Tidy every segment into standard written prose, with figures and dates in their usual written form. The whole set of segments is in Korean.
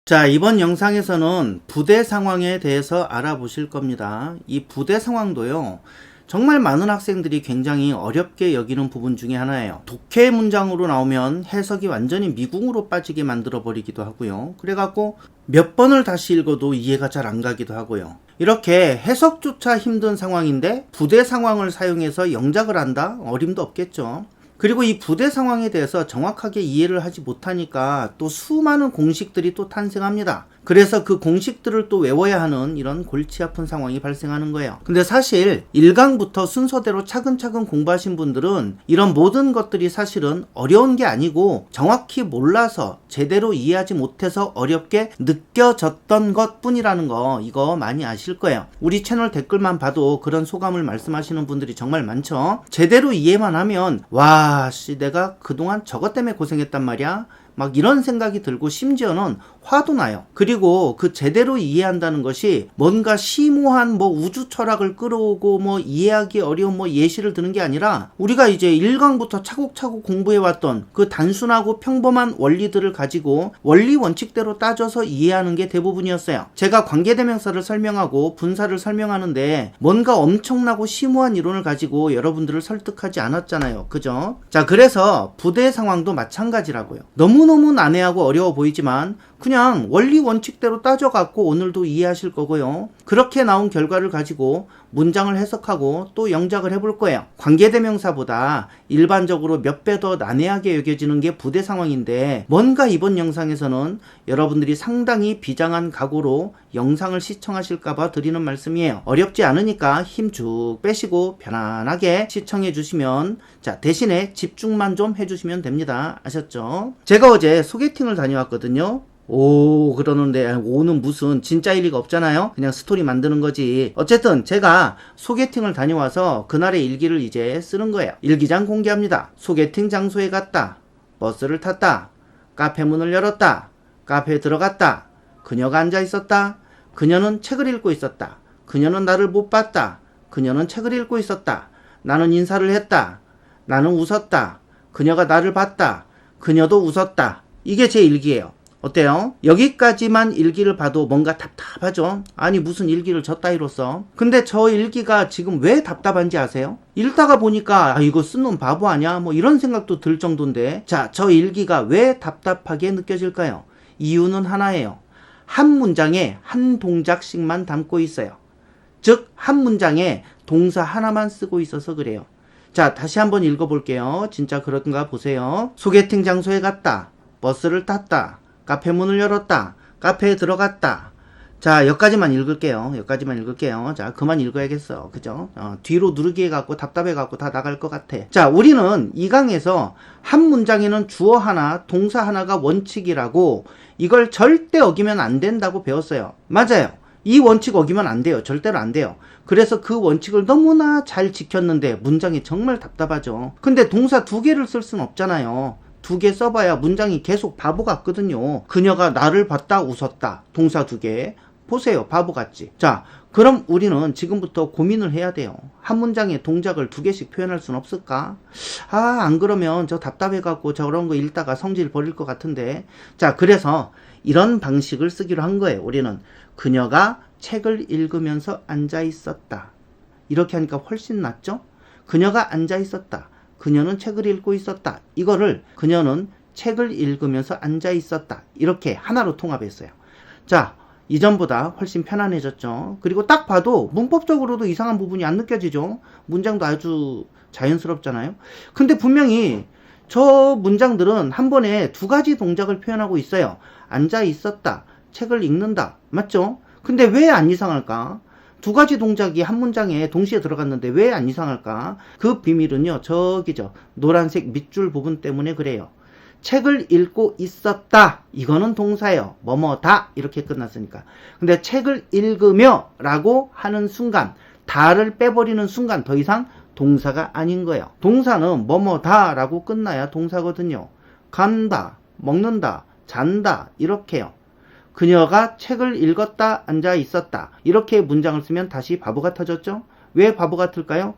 자, 이번 영상에서는 부대 상황에 대해서 알아보실 겁니다. 이 부대 상황도요, 정말 많은 학생들이 굉장히 어렵게 여기는 부분 중에 하나예요. 독해 문장으로 나오면 해석이 완전히 미궁으로 빠지게 만들어 버리기도 하고요. 그래갖고 몇 번을 다시 읽어도 이해가 잘 안 가기도 하고요. 이렇게 해석조차 힘든 상황인데 부대 상황을 사용해서 영작을 한다? 어림도 없겠죠. 그리고 이 부대 상황에 대해서 정확하게 이해를 하지 못하니까 또 수많은 공식들이 또 탄생합니다. 그래서 그 공식들을 또 외워야 하는 이런 골치 아픈 상황이 발생하는 거예요. 근데 사실 1강부터 순서대로 차근차근 공부하신 분들은 이런 모든 것들이 사실은 어려운 게 아니고 정확히 몰라서 제대로 이해하지 못해서 어렵게 느껴졌던 것 뿐이라는 거, 이거 많이 아실 거예요. 우리 채널 댓글만 봐도 그런 소감을 말씀하시는 분들이 정말 많죠. 제대로 이해만 하면 와, 내가 그동안 저것 때문에 고생했단 말이야, 막 이런 생각이 들고 심지어는 화도 나요. 그리고 그 제대로 이해한다는 것이 뭔가 심오한 우주 철학을 끌어오고 이해하기 어려운 예시를 드는 게 아니라 우리가 이제 1강부터 차곡차곡 공부해왔던 그 단순하고 평범한 원리들을 가지고 원리 원칙대로 따져서 이해하는 게 대부분이었어요. 제가 관계대명사를 설명하고 분사를 설명하는데 뭔가 엄청나고 심오한 이론을 가지고 여러분들을 설득하지 않았잖아요. 그죠? 자, 그래서 부대 상황도 마찬가지라고요. 너무너무 난해하고 어려워 보이지만 그냥 원리 원칙대로 따져갖고 오늘도 이해하실 거고요. 그렇게 나온 결과를 가지고 문장을 해석하고 또 영작을 해볼 거예요. 관계대명사보다 일반적으로 몇 배 더 난해하게 여겨지는 게 부대 상황인데 뭔가 이번 영상에서는 여러분들이 상당히 비장한 각오로 영상을 시청하실까봐 드리는 말씀이에요. 어렵지 않으니까 힘 쭉 빼시고 편안하게 시청해 주시면, 자, 대신에 집중만 좀 해주시면 됩니다. 아셨죠? 제가 어제 소개팅을 다녀왔거든요. 오 그러는데 오는 무슨 진짜 일 리가 없잖아요. 그냥 스토리 만드는 거지. 어쨌든 제가 소개팅을 다녀와서 그날의 일기를 이제 쓰는 거예요. 일기장 공개합니다. 소개팅 장소에 갔다. 버스를 탔다. 카페 문을 열었다. 카페에 들어갔다. 그녀가 앉아 있었다. 그녀는 책을 읽고 있었다. 그녀는 나를 못 봤다. 그녀는 책을 읽고 있었다. 나는 인사를 했다. 나는 웃었다. 그녀가 나를 봤다. 그녀도 웃었다. 이게 제 일기예요. 어때요? 여기까지만 일기를 봐도 뭔가 답답하죠? 아니 무슨 일기를 저 따위로 써? 근데 저 일기가 지금 왜 답답한지 아세요? 읽다가 보니까 이거 쓴 놈 바보 아냐? 이런 생각도 들 정도인데, 자, 저 일기가 왜 답답하게 느껴질까요? 이유는 하나예요. 한 문장에 한 동작씩만 담고 있어요. 즉 한 문장에 동사 하나만 쓰고 있어서 그래요. 자, 다시 한번 읽어볼게요. 진짜 그런가 보세요. 소개팅 장소에 갔다. 버스를 탔다. 카페 문을 열었다. 카페에 들어갔다. 자, 여기까지만 읽을게요. 자, 그만 읽어야겠어. 그죠? 뒤로 누르기 해갖고 답답해갖고 다 나갈 것 같아. 자, 우리는 이 강에서 한 문장에는 주어 하나, 동사 하나가 원칙이라고, 이걸 절대 어기면 안 된다고 배웠어요. 맞아요. 이 원칙 어기면 안 돼요. 절대로 안 돼요. 그래서 그 원칙을 너무나 잘 지켰는데 문장이 정말 답답하죠. 근데 동사 두 개를 쓸 순 없잖아요. 두 개 써봐야 문장이 계속 바보 같거든요. 그녀가 나를 봤다, 웃었다. 동사 두 개. 보세요. 바보 같지? 자, 그럼 우리는 지금부터 고민을 해야 돼요. 한 문장에 동작을 두 개씩 표현할 순 없을까? 안 그러면 저 답답해갖고 저런 거 읽다가 성질 버릴 것 같은데. 자, 그래서 이런 방식을 쓰기로 한 거예요. 우리는 그녀가 책을 읽으면서 앉아 있었다. 이렇게 하니까 훨씬 낫죠? 그녀가 앉아 있었다. 그녀는 책을 읽고 있었다. 이거를 그녀는 책을 읽으면서 앉아 있었다. 이렇게 하나로 통합했어요. 자, 이전보다 훨씬 편안해졌죠. 그리고 딱 봐도 문법적으로도 이상한 부분이 안 느껴지죠. 문장도 아주 자연스럽잖아요. 근데 분명히 저 문장들은 한 번에 두 가지 동작을 표현하고 있어요. 앉아 있었다. 책을 읽는다. 맞죠? 근데 왜 안 이상할까? 두 가지 동작이 한 문장에 동시에 들어갔는데 왜 안 이상할까? 그 비밀은요, 저기죠. 노란색 밑줄 부분 때문에 그래요. 책을 읽고 있었다. 이거는 동사예요. 뭐뭐다. 이렇게 끝났으니까. 근데 책을 읽으며 라고 하는 순간, 다를 빼버리는 순간 더 이상 동사가 아닌 거예요. 동사는 뭐뭐다 라고 끝나야 동사거든요. 간다, 먹는다, 잔다, 이렇게요. 그녀가 책을 읽었다, 앉아 있었다. 이렇게 문장을 쓰면 다시 바보 같아졌죠? 왜 바보 같을까요?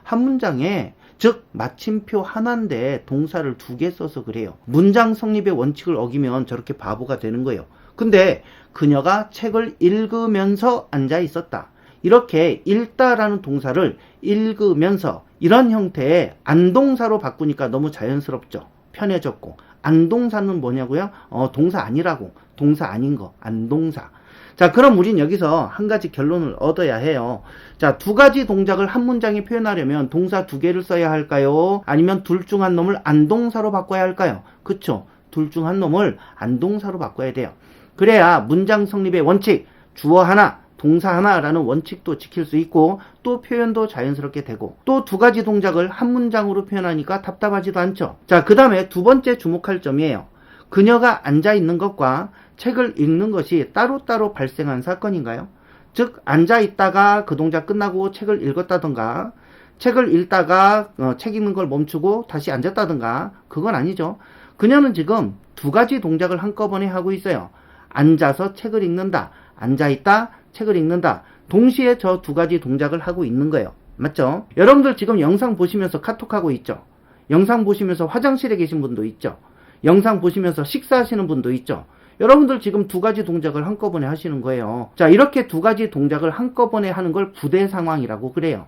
한 문장에, 즉 마침표 하나인데 동사를 두 개 써서 그래요. 문장 성립의 원칙을 어기면 저렇게 바보가 되는 거예요. 근데 그녀가 책을 읽으면서 앉아 있었다. 이렇게 읽다라는 동사를 읽으면서 이런 형태의 안동사로 바꾸니까 너무 자연스럽죠. 편해졌고. 안동사는 뭐냐고요? 동사 아니라고. 동사 아닌 거. 안동사. 자, 그럼 우린 여기서 한 가지 결론을 얻어야 해요. 자, 두 가지 동작을 한 문장에 표현하려면 동사 두 개를 써야 할까요? 아니면 둘 중 한 놈을 안동사로 바꿔야 할까요? 그쵸? 둘 중 한 놈을 안동사로 바꿔야 돼요. 그래야 문장 성립의 원칙, 주어 하나, 동사 하나라는 원칙도 지킬 수 있고 또 표현도 자연스럽게 되고 또 두 가지 동작을 한 문장으로 표현하니까 답답하지도 않죠. 자, 그 다음에 두 번째 주목할 점이에요. 그녀가 앉아있는 것과 책을 읽는 것이 따로따로 발생한 사건인가요? 즉 앉아있다가 그 동작 끝나고 책을 읽었다던가 책을 읽다가 책 읽는 걸 멈추고 다시 앉았다던가 그건 아니죠. 그녀는 지금 두 가지 동작을 한꺼번에 하고 있어요. 앉아서 책을 읽는다. 앉아있다. 책을 읽는다. 동시에 저 두 가지 동작을 하고 있는 거예요. 맞죠? 여러분들 지금 영상 보시면서 카톡하고 있죠? 영상 보시면서 화장실에 계신 분도 있죠? 영상 보시면서 식사하시는 분도 있죠? 여러분들 지금 두 가지 동작을 한꺼번에 하시는 거예요. 자, 이렇게 두 가지 동작을 한꺼번에 하는 걸 부대 상황이라고 그래요.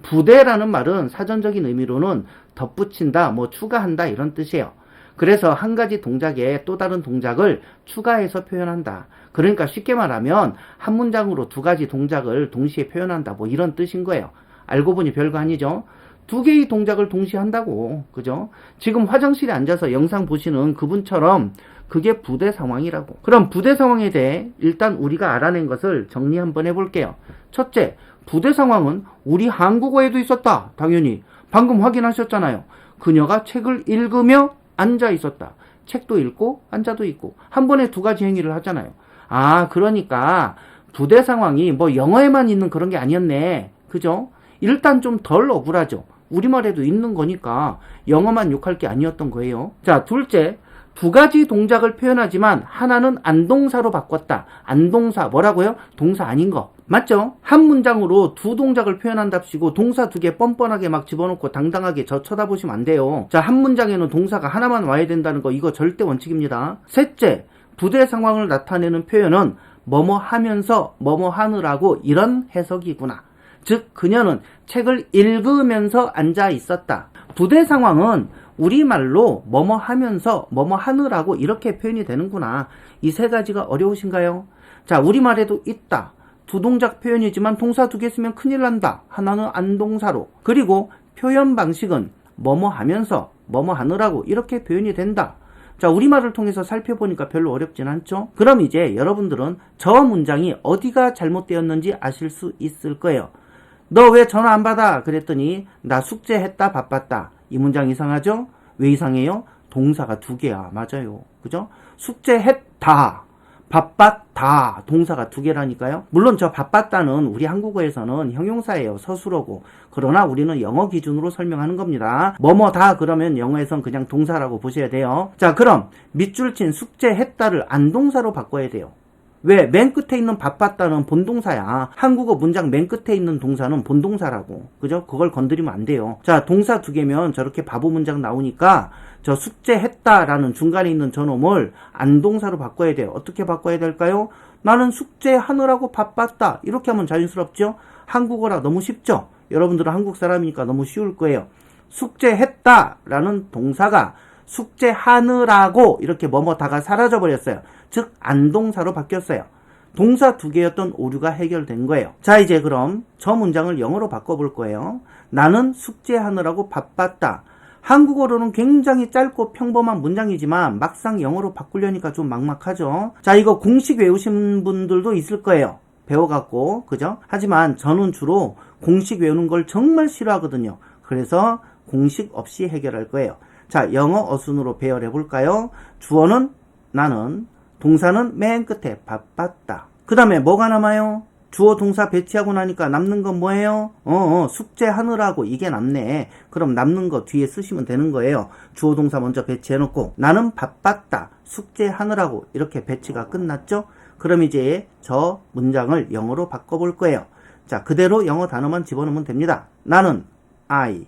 부대라는 말은 사전적인 의미로는 덧붙인다, 추가한다 이런 뜻이에요. 그래서 한 가지 동작에 또 다른 동작을 추가해서 표현한다. 그러니까 쉽게 말하면 한 문장으로 두 가지 동작을 동시에 표현한다. 이런 뜻인 거예요. 알고 보니 별거 아니죠? 두 개의 동작을 동시에 한다고. 그죠? 지금 화장실에 앉아서 영상 보시는 그분처럼 그게 부대 상황이라고. 그럼 부대 상황에 대해 일단 우리가 알아낸 것을 정리 한번 해볼게요. 첫째, 부대 상황은 우리 한국어에도 있었다. 당연히. 방금 확인하셨잖아요. 그녀가 책을 읽으며 앉아 있었다. 책도 읽고 앉아도 있고 한 번에 두 가지 행위를 하잖아요. 아, 그러니까 부대 상황이 영어에만 있는 그런 게 아니었네. 그죠? 일단 좀 덜 억울하죠. 우리말에도 있는 거니까 영어만 욕할 게 아니었던 거예요. 자, 둘째, 두 가지 동작을 표현하지만 하나는 안동사로 바꿨다. 안동사 뭐라고요? 동사 아닌 거. 맞죠? 한 문장으로 두 동작을 표현한답시고 동사 두 개 뻔뻔하게 막 집어넣고 당당하게 저 쳐다보시면 안 돼요. 자, 한 문장에는 동사가 하나만 와야 된다는 거 이거 절대 원칙입니다. 셋째, 부대 상황을 나타내는 표현은 뭐뭐 하면서 뭐뭐 하느라고 이런 해석이구나. 즉 그녀는 책을 읽으면서 앉아 있었다. 부대 상황은 우리말로 뭐뭐 하면서 뭐뭐 하느라고 이렇게 표현이 되는구나. 이 세 가지가 어려우신가요? 자, 우리말에도 있다. 두 동작 표현이지만 동사 두 개 쓰면 큰일 난다. 하나는 안동사로. 그리고 표현 방식은 뭐뭐 하면서 뭐뭐 하느라고 이렇게 표현이 된다. 자, 우리말을 통해서 살펴보니까 별로 어렵진 않죠? 그럼 이제 여러분들은 저 문장이 어디가 잘못되었는지 아실 수 있을 거예요. 너 왜 전화 안 받아? 그랬더니 나 숙제했다 바빴다. 이 문장 이상하죠? 왜 이상해요? 동사가 두 개야. 맞아요. 그죠? 숙제했다. 바빴다. 동사가 두 개라니까요. 물론 저 바빴다는 우리 한국어에서는 형용사예요. 서술어고. 그러나 우리는 영어 기준으로 설명하는 겁니다. 뭐뭐다 그러면 영어에선 그냥 동사라고 보셔야 돼요. 자, 그럼 밑줄 친 숙제했다를 안동사로 바꿔야 돼요. 왜? 맨 끝에 있는 바빴다는 본동사야. 한국어 문장 맨 끝에 있는 동사는 본동사라고. 그죠? 그걸 건드리면 안 돼요. 자, 동사 두 개면 저렇게 바보 문장 나오니까 저 숙제했다라는 중간에 있는 저놈을 안동사로 바꿔야 돼요. 어떻게 바꿔야 될까요? 나는 숙제하느라고 바빴다. 이렇게 하면 자연스럽죠? 한국어라 너무 쉽죠? 여러분들은 한국 사람이니까 너무 쉬울 거예요. 숙제했다라는 동사가 숙제하느라고 이렇게 뭐뭐다가 사라져버렸어요. 즉 안동사로 바뀌었어요. 동사 두 개였던 오류가 해결된 거예요. 자, 이제 그럼 저 문장을 영어로 바꿔볼 거예요. 나는 숙제하느라고 바빴다. 한국어로는 굉장히 짧고 평범한 문장이지만 막상 영어로 바꾸려니까 좀 막막하죠. 자, 이거 공식 외우신 분들도 있을 거예요. 배워갖고, 그죠? 하지만 저는 주로 공식 외우는 걸 정말 싫어하거든요. 그래서 공식 없이 해결할 거예요. 자, 영어 어순으로 배열해 볼까요? 주어는 나는, 동사는 맨 끝에 바빴다. 그 다음에 뭐가 남아요? 주어 동사 배치하고 나니까 남는 건 뭐예요? 숙제하느라고 이게 남네. 그럼 남는 거 뒤에 쓰시면 되는 거예요. 주어 동사 먼저 배치해 놓고 나는 바빴다. 숙제하느라고 이렇게 배치가 끝났죠? 그럼 이제 저 문장을 영어로 바꿔볼 거예요. 자, 그대로 영어 단어만 집어넣으면 됩니다. 나는 I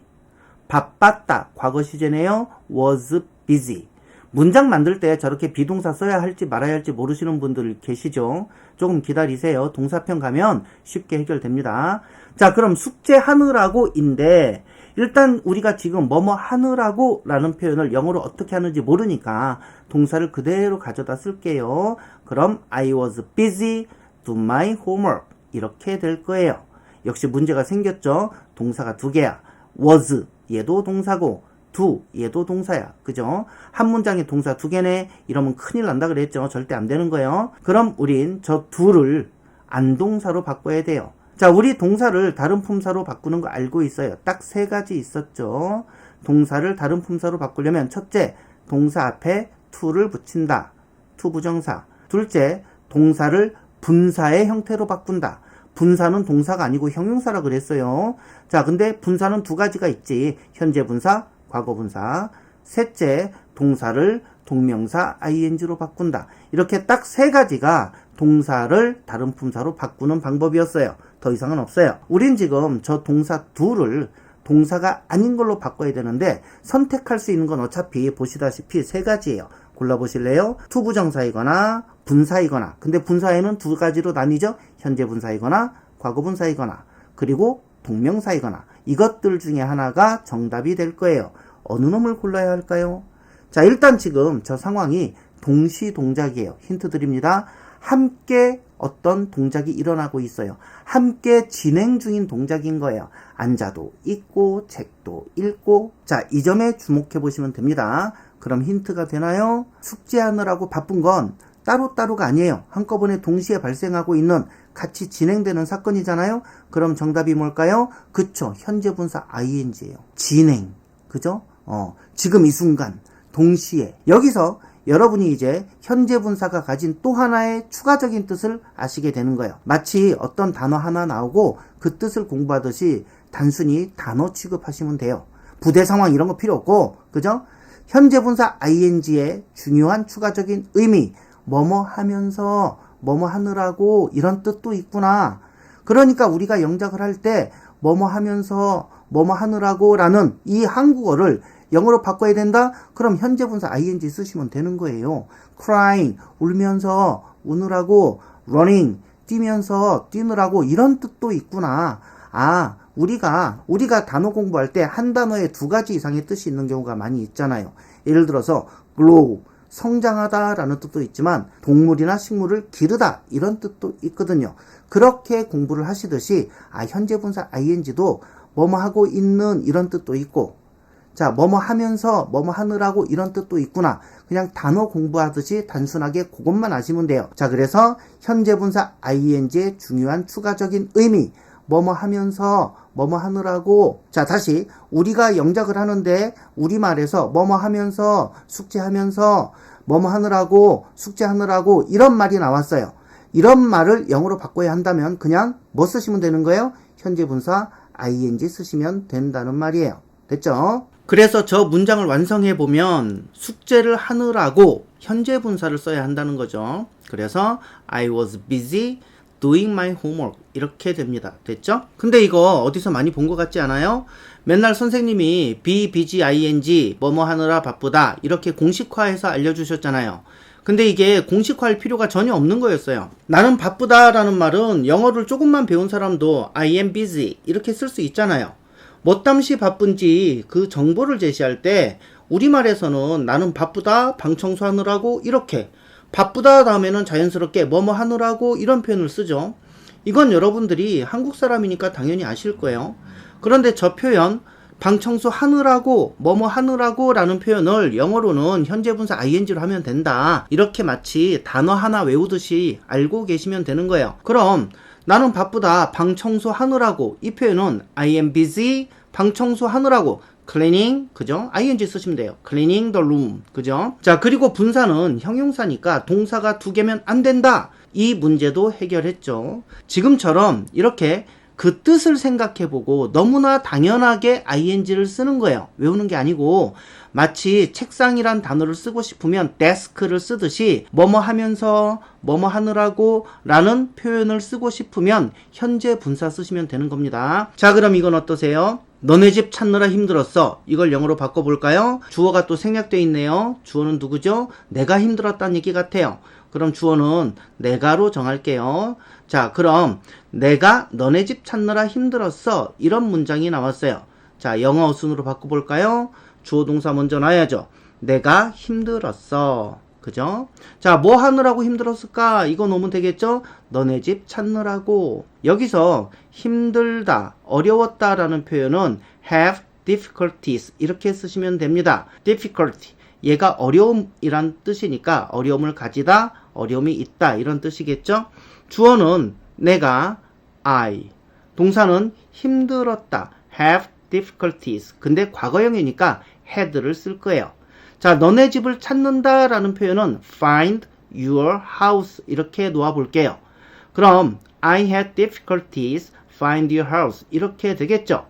바빴다. 과거 시제네요. was busy. 문장 만들 때 저렇게 비동사 써야 할지 말아야 할지 모르시는 분들 계시죠? 조금 기다리세요. 동사편 가면 쉽게 해결됩니다. 자, 그럼 숙제하느라고인데 일단 우리가 지금 뭐뭐 하느라고 라는 표현을 영어로 어떻게 하는지 모르니까 동사를 그대로 가져다 쓸게요. 그럼 I was busy do my homework 이렇게 될 거예요. 역시 문제가 생겼죠? 동사가 두 개야. was 얘도 동사고 do 얘도 동사야. 그죠? 한 문장에 동사 두 개네. 이러면 큰일 난다 그랬죠? 절대 안 되는 거예요. 그럼 우린 저 do를 안동사로 바꿔야 돼요. 자, 우리 동사를 다른 품사로 바꾸는 거 알고 있어요. 딱 세 가지 있었죠. 동사를 다른 품사로 바꾸려면 첫째, 동사 앞에 to를 붙인다. to 부정사. 둘째, 동사를 분사의 형태로 바꾼다. 분사는 동사가 아니고 형용사라 그랬어요. 자, 근데 분사는 두 가지가 있지. 현재 분사, 과거 분사. 셋째, 동사를 동명사 ing로 바꾼다. 이렇게 딱 세 가지가 동사를 다른 품사로 바꾸는 방법이었어요. 더 이상은 없어요. 우린 지금 저 동사 do를 동사가 아닌 걸로 바꿔야 되는데 선택할 수 있는 건 어차피 보시다시피 세 가지예요. 골라보실래요? to 부정사이거나 분사이거나. 근데 분사에는 두 가지로 나뉘죠. 현재 분사이거나 과거 분사이거나 그리고 동명사이거나. 이것들 중에 하나가 정답이 될 거예요. 어느 놈을 골라야 할까요? 자, 일단 지금 저 상황이 동시 동작이에요. 힌트 드립니다. 함께 어떤 동작이 일어나고 있어요. 함께 진행 중인 동작인 거예요. 앉아도 있고 책도 읽고. 자, 이 점에 주목해 보시면 됩니다. 그럼 힌트가 되나요? 숙제하느라고 바쁜 건 따로따로가 아니에요. 한꺼번에 동시에 발생하고 있는 같이 진행되는 사건이잖아요. 그럼 정답이 뭘까요? 그쵸. 현재 분사 ing예요. 진행. 그죠? 지금 이 순간 동시에. 여기서 여러분이 이제 현재 분사가 가진 또 하나의 추가적인 뜻을 아시게 되는 거예요. 마치 어떤 단어 하나 나오고 그 뜻을 공부하듯이 단순히 단어 취급하시면 돼요. 부대 상황 이런 거 필요 없고, 그죠? 현재 분사 ing의 중요한 추가적인 의미, 뭐뭐 하면서, 뭐뭐 하느라고 이런 뜻도 있구나. 그러니까 우리가 영작을 할 때 뭐뭐 하면서, 뭐뭐 하느라고 라는 이 한국어를 영어로 바꿔야 된다? 그럼 현재 분사 ing 쓰시면 되는 거예요. crying, 울면서 우느라고, running, 뛰면서 뛰느라고 이런 뜻도 있구나. 아, 우리가 단어 공부할 때 한 단어에 두 가지 이상의 뜻이 있는 경우가 많이 있잖아요. 예를 들어서 grow, 성장하다 라는 뜻도 있지만 동물이나 식물을 기르다 이런 뜻도 있거든요. 그렇게 공부를 하시듯이 현재 분사 ing도 뭐뭐 하고 있는 이런 뜻도 있고, 자, 뭐뭐 하면서 뭐뭐 하느라고 이런 뜻도 있구나. 그냥 단어 공부하듯이 단순하게 그것만 아시면 돼요. 자, 그래서 현재 분사 ing의 중요한 추가적인 의미, 뭐뭐 하면서 뭐뭐 하느라고. 자, 다시 우리가 영작을 하는데 우리말에서 뭐뭐 하면서 숙제하면서 뭐뭐 하느라고 숙제하느라고 이런 말이 나왔어요. 이런 말을 영어로 바꿔야 한다면 그냥 뭐 쓰시면 되는 거예요? 현재 분사 ing 쓰시면 된다는 말이에요. 됐죠? 그래서 저 문장을 완성해 보면 숙제를 하느라고 현재 분사를 써야 한다는 거죠. 그래서 I was busy doing my homework 이렇게 됩니다. 됐죠? 근데 이거 어디서 많이 본 것 같지 않아요? 맨날 선생님이 be busy ing 뭐뭐 하느라 바쁘다 이렇게 공식화해서 알려주셨잖아요. 근데 이게 공식화할 필요가 전혀 없는 거였어요. 나는 바쁘다라는 말은 영어를 조금만 배운 사람도 I am busy 이렇게 쓸 수 있잖아요. 뭣담시 바쁜지 그 정보를 제시할 때 우리말에서는 나는 바쁘다 방 청소하느라고 이렇게, 바쁘다 다음에는 자연스럽게 뭐뭐 하느라고 이런 표현을 쓰죠. 이건 여러분들이 한국 사람이니까 당연히 아실 거예요. 그런데 저 표현 방 청소하느라고 뭐뭐 하느라고 라는 표현을 영어로는 현재 분사 ing로 하면 된다. 이렇게 마치 단어 하나 외우듯이 알고 계시면 되는 거예요. 그럼 나는 바쁘다 방 청소하느라고 이 표현은 I am busy 방 청소하느라고 cleaning, 그죠? ing 쓰시면 돼요. cleaning the room, 그죠? 자, 그리고 분사는 형용사니까 동사가 두 개면 안 된다. 이 문제도 해결했죠. 지금처럼 이렇게 그 뜻을 생각해보고 너무나 당연하게 ing를 쓰는 거예요. 외우는 게 아니고 마치 책상이란 단어를 쓰고 싶으면 desk를 쓰듯이 뭐뭐 하면서 뭐뭐 하느라고 라는 표현을 쓰고 싶으면 현재 분사 쓰시면 되는 겁니다. 자, 그럼 이건 어떠세요? 너네 집 찾느라 힘들었어. 이걸 영어로 바꿔볼까요? 주어가 또 생략되어 있네요. 주어는 누구죠? 내가 힘들었다는 얘기 같아요. 그럼 주어는 내가로 정할게요. 자, 그럼 내가 너네 집 찾느라 힘들었어. 이런 문장이 나왔어요. 자, 영어 어순으로 바꿔볼까요? 주어 동사 먼저 놔야죠. 내가 힘들었어. 그죠? 자, 뭐 하느라고 힘들었을까? 이거 놓으면 되겠죠? 너네 집 찾느라고. 여기서 힘들다, 어려웠다 라는 표현은 have difficulties 이렇게 쓰시면 됩니다. difficulty. 얘가 어려움이란 뜻이니까 어려움을 가지다, 어려움이 있다 이런 뜻이겠죠? 주어는 내가 I. 동사는 힘들었다, have difficulties. 근데 과거형이니까 had를 쓸 거예요. 자, 너네 집을 찾는다 라는 표현은 find your house 이렇게 놓아볼게요. 그럼 I had difficulties find your house 이렇게 되겠죠.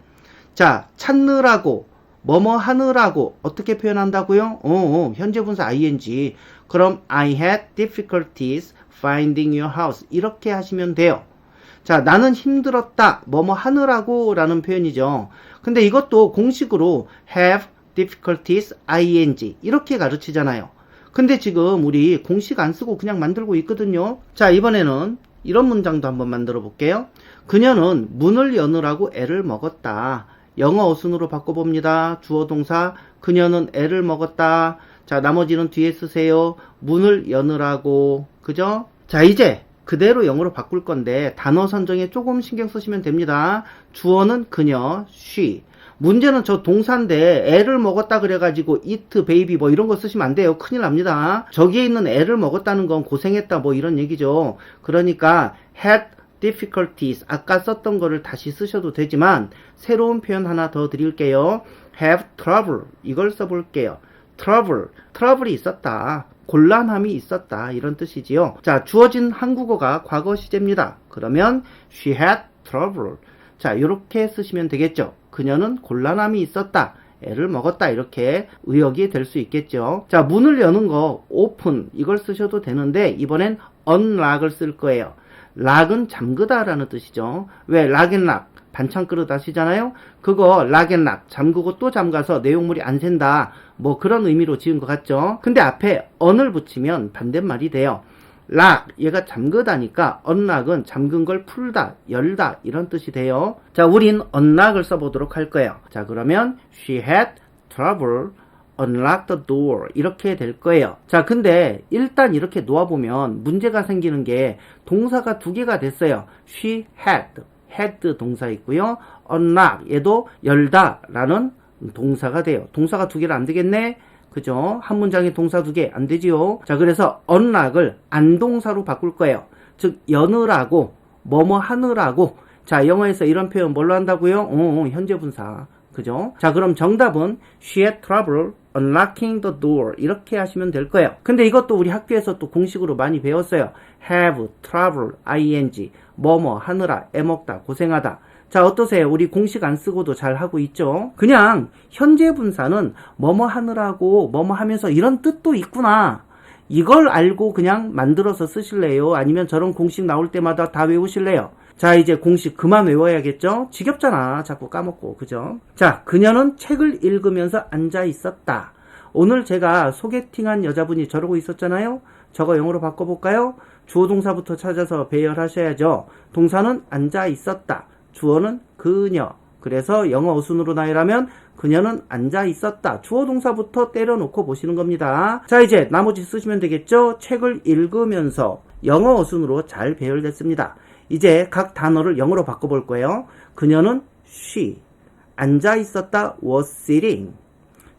자, 찾느라고 뭐뭐 하느라고 어떻게 표현한다고요? 현재 분사 ing. 그럼 I had difficulties finding your house 이렇게 하시면 돼요. 자, 나는 힘들었다 뭐뭐 하느라고 라는 표현이죠. 근데 이것도 공식으로 have difficulties ing 이렇게 가르치잖아요. 근데 지금 우리 공식 안 쓰고 그냥 만들고 있거든요. 자, 이번에는 이런 문장도 한번 만들어 볼게요. 그녀는 문을 여느라고 애를 먹었다. 영어 어순으로 바꿔봅니다. 주어 동사 그녀는 애를 먹었다. 자, 나머지는 뒤에 쓰세요. 문을 여느라고. 그죠? 자, 이제 그대로 영어로 바꿀 건데 단어 선정에 조금 신경 쓰시면 됩니다. 주어는 그녀, she. 문제는 저 동사인데 애를 먹었다 그래가지고 eat, baby 뭐 이런 거 쓰시면 안 돼요. 큰일 납니다. 저기에 있는 애를 먹었다는 건 고생했다 뭐 이런 얘기죠. 그러니까 had difficulties 아까 썼던 거를 다시 쓰셔도 되지만 새로운 표현 하나 더 드릴게요. have trouble 이걸 써볼게요. trouble이 있었다. 곤란함이 있었다. 이런 뜻이지요. 자, 주어진 한국어가 과거 시제입니다. 그러면 she had trouble. 자, 이렇게 쓰시면 되겠죠. 그녀는 곤란함이 있었다. 애를 먹었다. 이렇게 의역이 될 수 있겠죠. 자, 문을 여는 거 open 이걸 쓰셔도 되는데 이번엔 unlock을 쓸 거예요. 락은 잠그다 라는 뜻이죠. 왜 lock and lock 반찬 그릇 아시잖아요. 그거 lock and lock 잠그고 또 잠가서 내용물이 안 샌다 뭐 그런 의미로 지은 것 같죠. 근데 앞에 un을 붙이면 반대말이 돼요. lock 얘가 잠그다니까 unlock은 잠근 걸 풀다 열다 이런 뜻이 돼요. 자, 우린 unlock을 써보도록 할 거예요. 자, 그러면 she had trouble unlock the door 이렇게 될 거예요. 자, 근데 일단 이렇게 놓아보면 문제가 생기는 게 동사가 두 개가 됐어요. she had 동사 있고요. unlock 얘도 열다 라는 동사가 돼요. 동사가 두 개는 안 되겠네. 그죠? 한 문장에 동사 두 개 안 되지요. 자, 그래서 unlock을 안동사로 바꿀 거예요. 즉 여느라고 뭐뭐 하느라고. 자, 영어에서 이런 표현 뭘로 한다고요? 현재 분사. 그죠? 자, 그럼 정답은 she had trouble unlocking the door 이렇게 하시면 될 거예요. 근데 이것도 우리 학교에서 또 공식으로 많이 배웠어요. have, trouble, ing 뭐뭐 하느라, 애먹다, 고생하다. 자, 어떠세요? 우리 공식 안 쓰고도 잘 하고 있죠? 그냥 현재 분사는 뭐뭐 하느라고 뭐뭐 하면서 이런 뜻도 있구나. 이걸 알고 그냥 만들어서 쓰실래요? 아니면 저런 공식 나올 때마다 다 외우실래요? 자, 이제 공식 그만 외워야겠죠? 지겹잖아. 자꾸 까먹고. 그죠? 자, 그녀는 책을 읽으면서 앉아 있었다. 오늘 제가 소개팅한 여자분이 저러고 있었잖아요? 저거 영어로 바꿔볼까요? 주어 동사부터 찾아서 배열하셔야죠. 동사는 앉아 있었다. 주어는 그녀. 그래서 영어 어순으로 나열하면 그녀는 앉아 있었다. 주어 동사부터 때려놓고 보시는 겁니다. 자, 이제 나머지 쓰시면 되겠죠? 책을 읽으면서 영어 어순으로 잘 배열됐습니다. 이제 각 단어를 영어로 바꿔볼 거예요. 그녀는 she, 앉아 있었다 was sitting.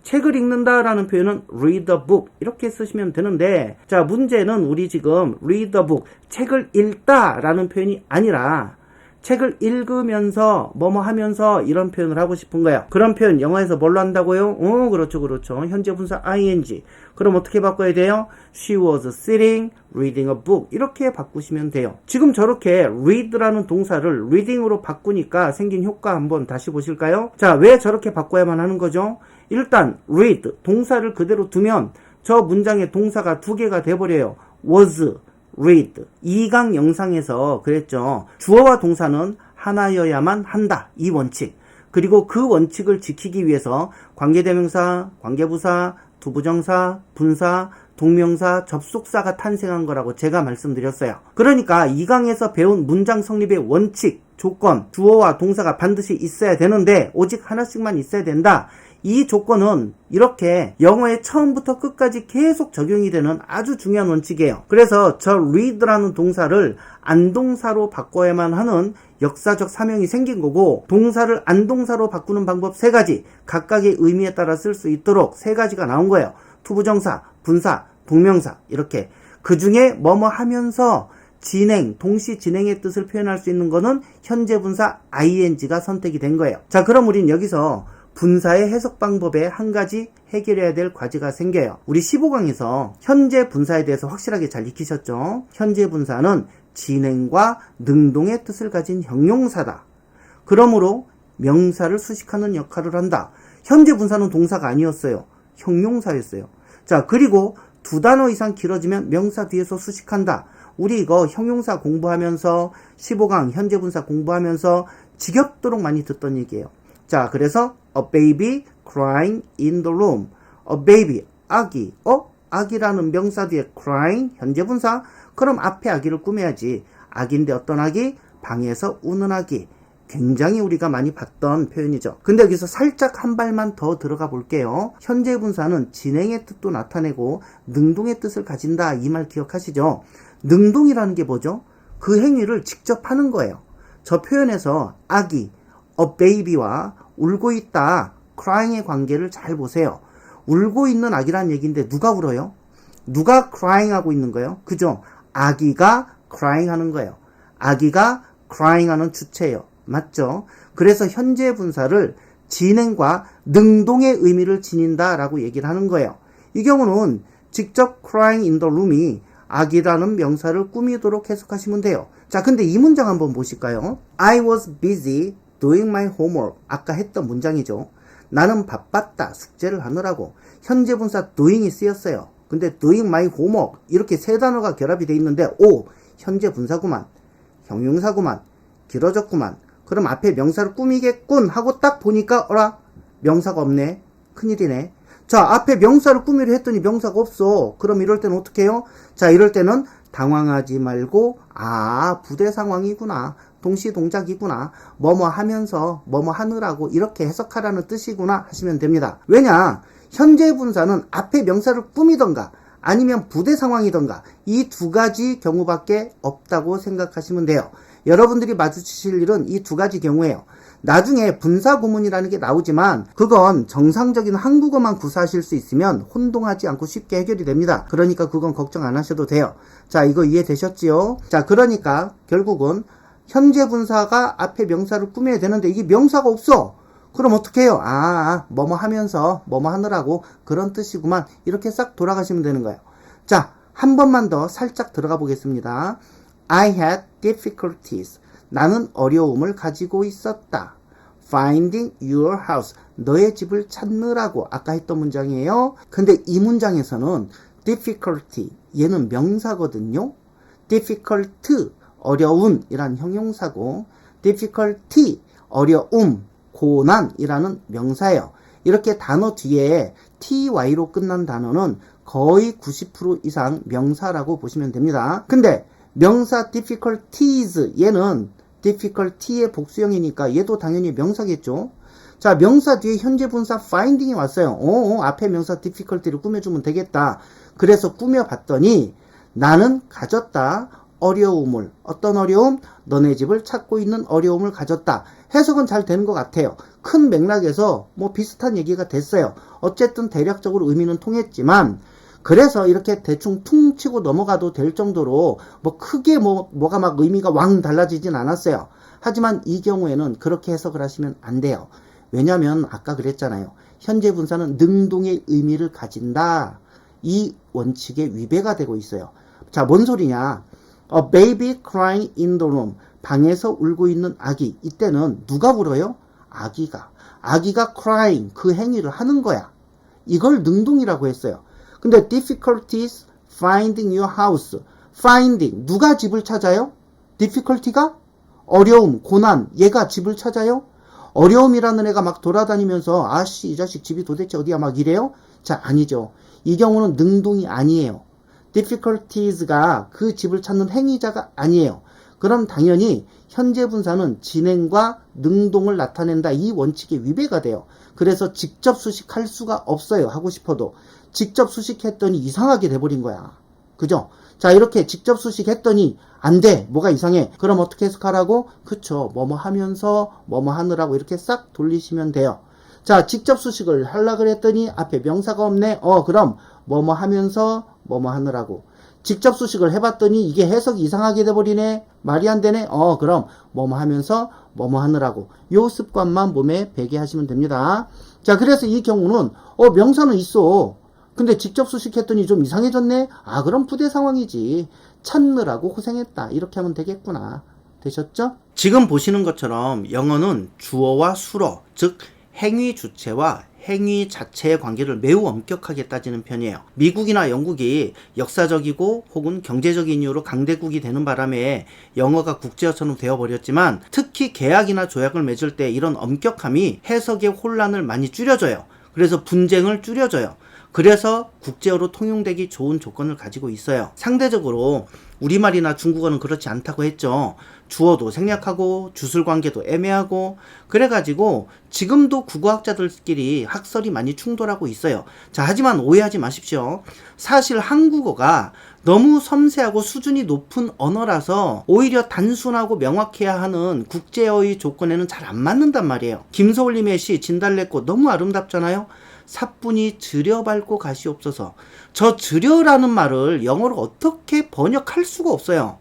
책을 읽는다 라는 표현은 read a book 이렇게 쓰시면 되는데, 자, 문제는 우리 지금 read a book 책을 읽다 라는 표현이 아니라 책을 읽으면서 뭐뭐 하면서 이런 표현을 하고 싶은 거예요. 그런 표현 영어에서 뭘로 한다고요? 그렇죠. 현재 분사 ing. 그럼 어떻게 바꿔야 돼요? She was sitting, reading a book. 이렇게 바꾸시면 돼요. 지금 저렇게 read라는 동사를 reading으로 바꾸니까 생긴 효과 한번 다시 보실까요? 자, 왜 저렇게 바꿔야만 하는 거죠? 일단 read, 동사를 그대로 두면 저 문장의 동사가 두 개가 돼버려요. was, read. 2강 영상에서 그랬죠. 주어와 동사는 하나여야만 한다. 이 원칙. 그리고 그 원칙을 지키기 위해서 관계대명사, 관계부사, 두부정사, 분사, 동명사, 접속사가 탄생한 거라고 제가 말씀드렸어요. 그러니까 2강에서 배운 문장 성립의 원칙, 조건, 주어와 동사가 반드시 있어야 되는데 오직 하나씩만 있어야 된다. 이 조건은 이렇게 영어의 처음부터 끝까지 계속 적용이 되는 아주 중요한 원칙이에요. 그래서 저 read라는 동사를 안동사로 바꿔야만 하는 역사적 사명이 생긴 거고, 동사를 안동사로 바꾸는 방법 3가지, 각각의 의미에 따라 쓸 수 있도록 3가지가 나온 거예요. 투부정사, 분사, 동명사. 이렇게 그 중에 뭐뭐 하면서 진행, 동시 진행의 뜻을 표현할 수 있는 거는 현재 분사 ing가 선택이 된 거예요. 자, 그럼 우린 여기서 분사의 해석 방법에 한 가지 해결해야 될 과제가 생겨요. 우리 15강에서 현재 분사에 대해서 확실하게 잘 익히셨죠? 현재 분사는 진행과 능동의 뜻을 가진 형용사다. 그러므로 명사를 수식하는 역할을 한다. 현재 분사는 동사가 아니었어요. 형용사였어요. 자, 그리고 2단어 이상 길어지면 명사 뒤에서 수식한다. 우리 이거 형용사 공부하면서 15강 현재 분사 공부하면서 지겹도록 많이 듣던 얘기예요. 자, 그래서 a baby crying in the room. a baby, 아기. 아기라는 명사 뒤에 crying, 현재 분사. 그럼 앞에 아기를 꾸며야지. 아기인데 어떤 아기? 방에서 우는 아기. 굉장히 우리가 많이 봤던 표현이죠. 근데 여기서 살짝 한 발만 더 들어가 볼게요. 현재 분사는 진행의 뜻도 나타내고 능동의 뜻을 가진다. 이 말 기억하시죠? 능동이라는 게 뭐죠? 그 행위를 직접 하는 거예요. 저 표현에서 아기, a baby와 울고 있다, crying의 관계를 잘 보세요. 울고 있는 아기란 얘기인데 누가 울어요? 누가 crying 하고 있는 거예요? 그죠? 아기가 crying 하는 거예요. 아기가 crying 하는 주체예요. 맞죠? 그래서 현재 분사를 진행과 능동의 의미를 지닌다 라고 얘기를 하는 거예요. 이 경우는 직접 crying in the room이 아기라는 명사를 꾸미도록 해석하시면 돼요. 자, 근데 이 문장 한번 보실까요? I was busy doing my homework. 아까 했던 문장이죠. 나는 바빴다. 숙제를 하느라고. 현재 분사 doing이 쓰였어요. 근데 doing my homework 이렇게 3단어가 결합이 돼 있는데 현재 분사구만. 형용사구만. 길어졌구만. 그럼 앞에 명사를 꾸미겠군 하고 딱 보니까 명사가 없네. 큰일이네. 자, 앞에 명사를 꾸미려 했더니 명사가 없어. 그럼 이럴 때는 어떻게 해요? 자, 이럴 때는 당황하지 말고 부대 상황이구나. 동시 동작이구나. 뭐뭐 하면서 뭐뭐 하느라고 이렇게 해석하라는 뜻이구나 하시면 됩니다. 왜냐? 현재 분사는 앞에 명사를 꾸미던가 아니면 부대 상황이던가 이 2가지 경우밖에 없다고 생각하시면 돼요. 여러분들이 마주치실 일은 이 2가지 경우예요. 나중에 분사 구문이라는 게 나오지만 그건 정상적인 한국어만 구사하실 수 있으면 혼동하지 않고 쉽게 해결이 됩니다. 그러니까 그건 걱정 안 하셔도 돼요. 자, 이거 이해되셨지요? 자, 그러니까 결국은 현재 분사가 앞에 명사를 꾸며야 되는데 이게 명사가 없어. 그럼 어떻게 해요? 뭐뭐 하면서 뭐뭐 하느라고 그런 뜻이구만. 이렇게 싹 돌아가시면 되는 거예요. 자, 한 번만 더 살짝 들어가 보겠습니다. I had difficulties. 나는 어려움을 가지고 있었다. Finding your house. 너의 집을 찾느라고 아까 했던 문장이에요. 근데 이 문장에서는 difficulty 얘는 명사거든요. difficult 어려운이란 형용사고 difficulty 어려움 고난이라는 명사예요. 이렇게 단어 뒤에 ty로 끝난 단어는 거의 90% 이상 명사라고 보시면 됩니다. 근데 명사 difficulties 얘는 difficulty의 복수형이니까 얘도 당연히 명사겠죠. 자, 명사 뒤에 현재 분사 finding이 왔어요. 앞에 명사 difficulty를 꾸며주면 되겠다. 그래서 꾸며봤더니 나는 가졌다. 어려움을. 어떤 어려움? 너네 집을 찾고 있는 어려움을 가졌다. 해석은 잘 되는 것 같아요. 큰 맥락에서 비슷한 얘기가 됐어요. 어쨌든 대략적으로 의미는 통했지만 그래서 이렇게 대충 퉁 치고 넘어가도 될 정도로 크게 뭐가 막 의미가 왕 달라지진 않았어요. 하지만 이 경우에는 그렇게 해석을 하시면 안 돼요. 왜냐하면 아까 그랬잖아요. 현재 분사는 능동의 의미를 가진다. 이 원칙에 위배가 되고 있어요. 자, 뭔 소리냐? A baby crying in the room. 방에서 울고 있는 아기. 이때는 누가 울어요? 아기가 crying, 그 행위를 하는 거야. 이걸 능동이라고 했어요. 근데 difficulties finding your house. finding, 누가 집을 찾아요? difficulty가? 어려움, 고난, 얘가 집을 찾아요? 어려움이라는 애가 막 돌아다니면서 아씨 이 자식 집이 도대체 어디야 막 이래요? 자, 아니죠. 이 경우는 능동이 아니에요. difficulties가 그 집을 찾는 행위자가 아니에요. 그럼 당연히 현재 분사는 진행과 능동을 나타낸다. 이 원칙에 위배가 돼요. 그래서 직접 수식할 수가 없어요. 하고 싶어도. 직접 수식했더니 이상하게 돼버린 거야. 그죠? 자, 이렇게 직접 수식했더니 안 돼. 뭐가 이상해. 그럼 어떻게 해석하라고? 그쵸. 뭐뭐 하면서 뭐뭐 하느라고 이렇게 싹 돌리시면 돼요. 자, 직접 수식을 하려고 그랬더니 앞에 명사가 없네. 그럼 뭐뭐 하면서 뭐뭐 하느라고. 직접 수식을 해봤더니 이게 해석이 이상하게 돼버리네. 말이 안 되네. 그럼 뭐뭐 하면서 뭐뭐 하느라고. 요 습관만 몸에 배게 하시면 됩니다. 자, 그래서 이 경우는 명사는 있어. 근데 직접 수식했더니 좀 이상해졌네. 그럼 부대 상황이지. 찾느라고 고생했다. 이렇게 하면 되겠구나. 되셨죠? 지금 보시는 것처럼 영어는 주어와 수어, 즉 행위 주체와 행위 자체의 관계를 매우 엄격하게 따지는 편이에요. 미국이나 영국이 역사적이고 혹은 경제적인 이유로 강대국이 되는 바람에 영어가 국제어처럼 되어버렸지만 특히 계약이나 조약을 맺을 때 이런 엄격함이 해석의 혼란을 많이 줄여줘요. 그래서 분쟁을 줄여줘요. 그래서 국제어로 통용되기 좋은 조건을 가지고 있어요. 상대적으로 우리말이나 중국어는 그렇지 않다고 했죠. 주어도 생략하고 주술관계도 애매하고 그래가지고 지금도 국어학자들끼리 학설이 많이 충돌하고 있어요. 자, 하지만 오해하지 마십시오. 사실 한국어가 너무 섬세하고 수준이 높은 언어라서 오히려 단순하고 명확해야 하는 국제어의 조건에는 잘 안 맞는단 말이에요. 김소월님의 시 진달래꽃 너무 아름답잖아요. 사뿐히 들여밟고 가시옵소서. 저 들여라는 말을 영어로 어떻게 번역할 수가 없어요.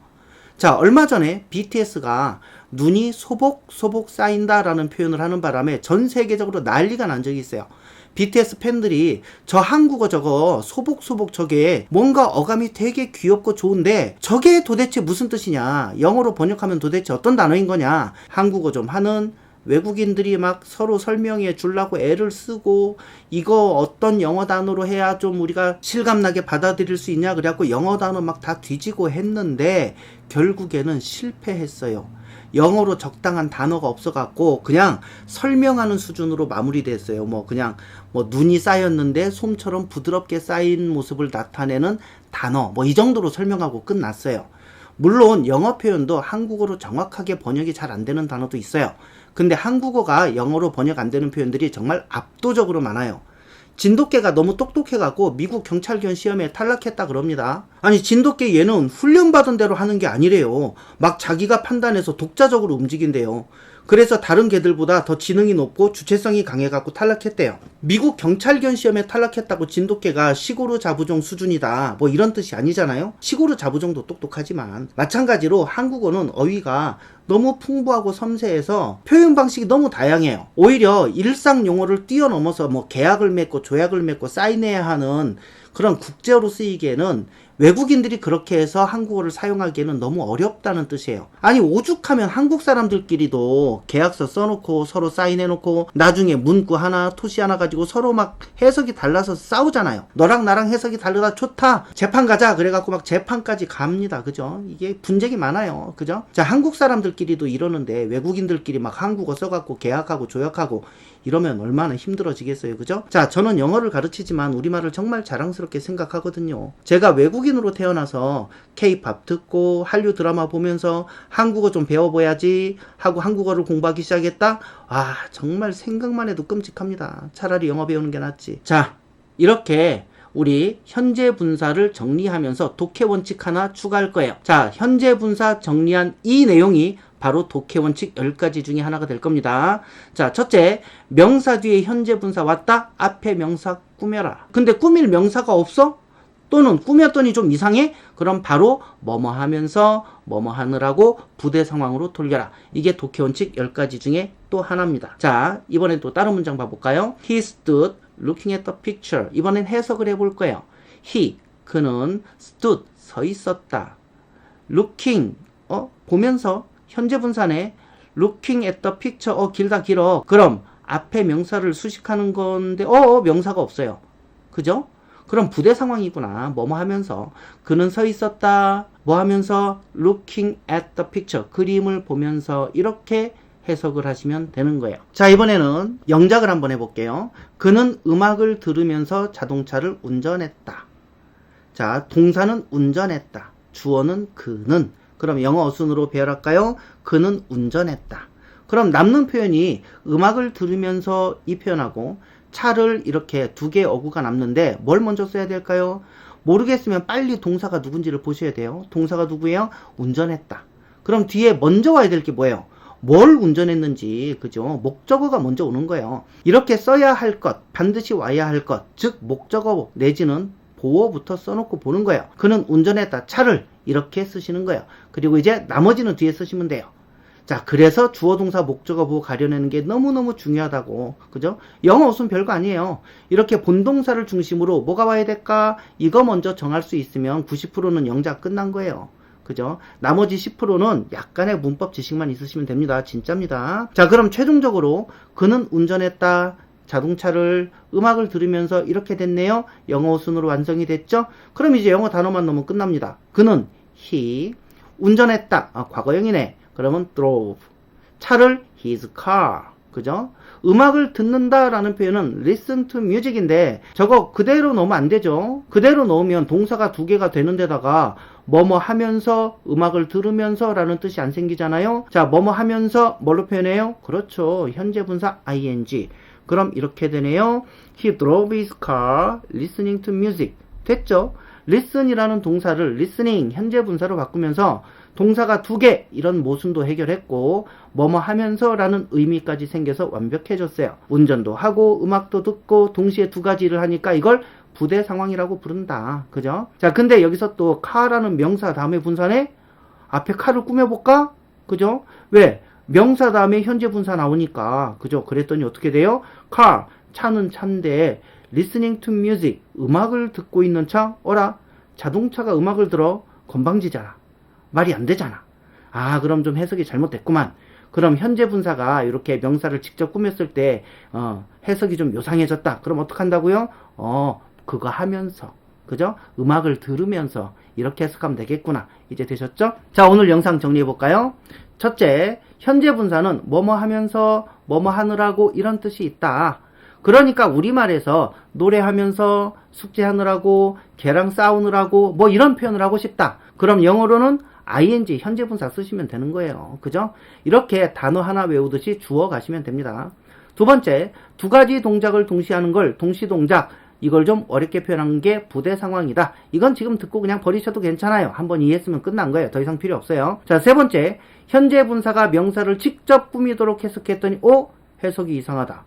자, 얼마 전에 BTS가 눈이 소복소복 쌓인다 라는 표현을 하는 바람에 전 세계적으로 난리가 난 적이 있어요. BTS 팬들이 저 한국어 저거 소복소복 저게 뭔가 어감이 되게 귀엽고 좋은데 저게 도대체 무슨 뜻이냐, 영어로 번역하면 도대체 어떤 단어인 거냐, 한국어 좀 하는 외국인들이 막 서로 설명해 주려고 애를 쓰고 이거 어떤 영어 단어로 해야 좀 우리가 실감나게 받아들일 수 있냐 그래갖고 영어 단어 막 다 뒤지고 했는데 결국에는 실패했어요. 영어로 적당한 단어가 없어갖고 그냥 설명하는 수준으로 마무리됐어요. 그냥 눈이 쌓였는데 솜처럼 부드럽게 쌓인 모습을 나타내는 단어 이 정도로 설명하고 끝났어요. 물론 영어 표현도 한국어로 정확하게 번역이 잘 안 되는 단어도 있어요. 근데 한국어가 영어로 번역 안 되는 표현들이 정말 압도적으로 많아요. 진돗개가 너무 똑똑해갖고 미국 경찰견 시험에 탈락했다 그럽니다. 아니, 진돗개 얘는 훈련받은 대로 하는 게 아니래요. 막 자기가 판단해서 독자적으로 움직인대요. 그래서 다른 개들보다 더 지능이 높고 주체성이 강해갖고 탈락했대요. 미국 경찰견 시험에 탈락했다고 진돗개가 시고르 자부종 수준이다 이런 뜻이 아니잖아요. 시고르 자부종도 똑똑하지만 마찬가지로 한국어는 어휘가 너무 풍부하고 섬세해서 표현 방식이 너무 다양해요. 오히려 일상 용어를 뛰어넘어서 계약을 맺고 조약을 맺고 사인해야 하는 그런 국제어로 쓰이기에는 외국인들이 그렇게 해서 한국어를 사용하기에는 너무 어렵다는 뜻이에요. 아니, 오죽하면 한국 사람들끼리도 계약서 써놓고 서로 사인해놓고 나중에 문구 하나 토시 하나 가지고 서로 막 해석이 달라서 싸우잖아요. 너랑 나랑 해석이 다르다, 좋다, 재판 가자 그래갖고 막 재판까지 갑니다. 그죠? 이게 분쟁이 많아요. 그죠? 자, 한국 사람들끼리도 이러는데 외국인들끼리 막 한국어 써갖고 계약하고 조약하고 이러면 얼마나 힘들어지겠어요. 그죠? 자, 저는 영어를 가르치지만 우리말을 정말 자랑스럽게 생각하거든요. 제가 외국인으로 태어나서 K-팝 듣고 한류 드라마 보면서 한국어 좀 배워봐야지 하고 한국어를 공부하기 시작했다? 정말 생각만 해도 끔찍합니다. 차라리 영어 배우는 게 낫지. 자, 이렇게 우리 현재 분사를 정리하면서 독해 원칙 하나 추가할 거예요. 자, 현재 분사 정리한 이 내용이 바로 독해 원칙 10가지 중에 하나가 될 겁니다. 자, 첫째, 명사 뒤에 현재 분사 왔다? 앞에 명사 꾸며라. 근데 꾸밀 명사가 없어? 또는 꾸몄더니 좀 이상해? 그럼 바로 뭐뭐 하면서 뭐뭐 하느라고 부대 상황으로 돌려라. 이게 독해 원칙 10가지 중에 또 하나입니다. 자, 이번엔 또 다른 문장 봐볼까요? He stood looking at the picture. 이번엔 해석을 해볼 거예요. He, 그는 stood, 서 있었다. looking, 보면서 현재 분사네. looking at the picture, 길다 길어. 그럼 앞에 명사를 수식하는 건데 명사가 없어요. 그죠? 그럼 부대 상황이구나. 뭐뭐 하면서 그는 서 있었다. 뭐 하면서 looking at the picture. 그림을 보면서 이렇게 해석을 하시면 되는 거예요. 자, 이번에는 영작을 한번 해볼게요. 그는 음악을 들으면서 자동차를 운전했다. 자, 동사는 운전했다. 주어는 그는. 그럼 영어 어순으로 배열할까요? 그는 운전했다. 그럼 남는 표현이 음악을 들으면서 이 표현하고 차를 이렇게 두 개의 어구가 남는데 뭘 먼저 써야 될까요? 모르겠으면 빨리 동사가 누군지를 보셔야 돼요. 동사가 누구예요? 운전했다. 그럼 뒤에 먼저 와야 될 게 뭐예요? 뭘 운전했는지, 그죠? 목적어가 먼저 오는 거예요. 이렇게 써야 할 것, 반드시 와야 할 것, 즉 목적어 내지는 보어부터 써놓고 보는 거예요. 그는 운전했다. 차를 이렇게 쓰시는 거예요. 그리고 이제 나머지는 뒤에 쓰시면 돼요. 자, 그래서 주어 동사 목적어 보고 가려내는 게 너무너무 중요하다고. 그죠? 영어 어순 별거 아니에요. 이렇게 본동사를 중심으로 뭐가 와야 될까? 이거 먼저 정할 수 있으면 90%는 영작 끝난 거예요. 그죠? 나머지 10%는 약간의 문법 지식만 있으시면 됩니다. 진짜입니다. 자, 그럼 최종적으로 그는 운전했다. 자동차를 음악을 들으면서 이렇게 됐네요. 영어 어순으로 완성이 됐죠? 그럼 이제 영어 단어만 넣으면 끝납니다. 그는 he 운전했다. 과거형이네. 그러면 drove. 차를 his car. 그죠? 음악을 듣는다라는 표현은 listen to music인데 저거 그대로 넣으면 안 되죠. 그대로 넣으면 동사가 두 개가 되는 데다가 뭐뭐 하면서 음악을 들으면서 라는 뜻이 안 생기잖아요. 자, 뭐뭐 하면서 뭘로 표현해요? 그렇죠. 현재 분사 ing. 그럼 이렇게 되네요. He drove his car listening to music. 됐죠? listen이라는 동사를 listening 현재 분사로 바꾸면서 동사가 두 개 이런 모순도 해결했고 뭐뭐 하면서 라는 의미까지 생겨서 완벽해졌어요. 운전도 하고 음악도 듣고 동시에 두 가지 일을 하니까 이걸 부대 상황이라고 부른다. 그죠? 자, 근데 여기서 또 car라는 명사 다음에 분사네? 앞에 car을 꾸며볼까? 그죠? 왜? 명사 다음에 현재 분사 나오니까. 그죠? 그랬더니 어떻게 돼요? car, 차는 차인데 listening to music, 음악을 듣고 있는 차? 어라? 자동차가 음악을 들어? 건방지잖아. 말이 안 되잖아. 아, 그럼 좀 해석이 잘못됐구만. 그럼 현재 분사가 이렇게 명사를 직접 꾸몄을 때 해석이 좀 요상해졌다. 그럼 어떡한다고요? 그거 하면서, 그죠? 음악을 들으면서 이렇게 해석하면 되겠구나. 이제 되셨죠? 자, 오늘 영상 정리해볼까요? 첫째, 현재 분사는 뭐뭐 하면서 뭐뭐 하느라고 이런 뜻이 있다. 그러니까 우리말에서 노래하면서 숙제하느라고 걔랑 싸우느라고 뭐 이런 표현을 하고 싶다. 그럼 영어로는 ing 현재 분사 쓰시면 되는 거예요. 그죠? 이렇게 단어 하나 외우듯이 주어 가시면 됩니다. 두 번째, 두 가지 동작을 동시에 하는 걸 동시동작, 이걸 좀 어렵게 표현한 게 부대 상황이다. 이건 지금 듣고 그냥 버리셔도 괜찮아요. 한번 이해했으면 끝난 거예요. 더 이상 필요 없어요. 자, 세 번째, 현재 분사가 명사를 직접 꾸미도록 해석했더니 해석이 이상하다.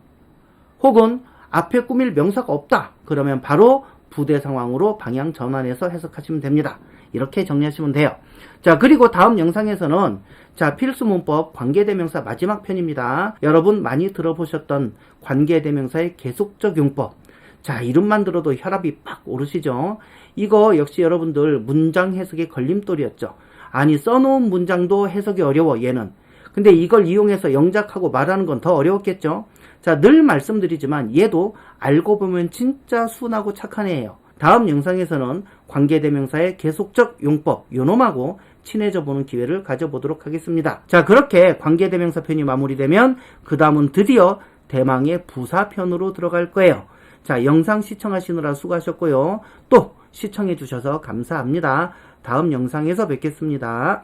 혹은 앞에 꾸밀 명사가 없다. 그러면 바로 부대 상황으로 방향 전환해서 해석하시면 됩니다. 이렇게 정리하시면 돼요. 자, 그리고 다음 영상에서는 자, 필수 문법 관계대명사 마지막 편입니다. 여러분 많이 들어보셨던 관계대명사의 계속적 용법. 자, 이름만 들어도 혈압이 팍 오르시죠? 이거 역시 여러분들 문장 해석의 걸림돌이었죠. 아니, 써놓은 문장도 해석이 어려워, 얘는. 근데 이걸 이용해서 영작하고 말하는 건 더 어려웠겠죠? 자, 늘 말씀드리지만 얘도 알고 보면 진짜 순하고 착한 애예요. 다음 영상에서는 관계대명사의 계속적 용법, 요놈하고 친해져 보는 기회를 가져보도록 하겠습니다. 자, 그렇게 관계대명사 편이 마무리되면 그 다음은 드디어 대망의 부사편으로 들어갈 거예요. 자, 영상 시청하시느라 수고하셨고요. 또 시청해 주셔서 감사합니다. 다음 영상에서 뵙겠습니다.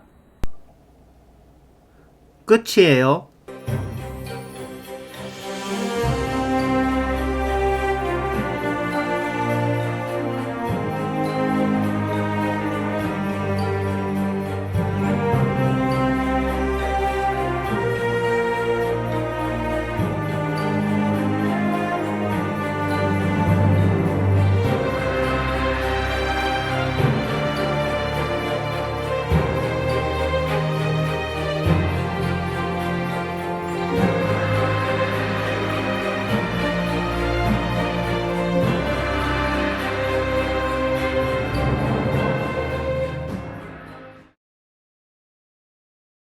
끝이에요.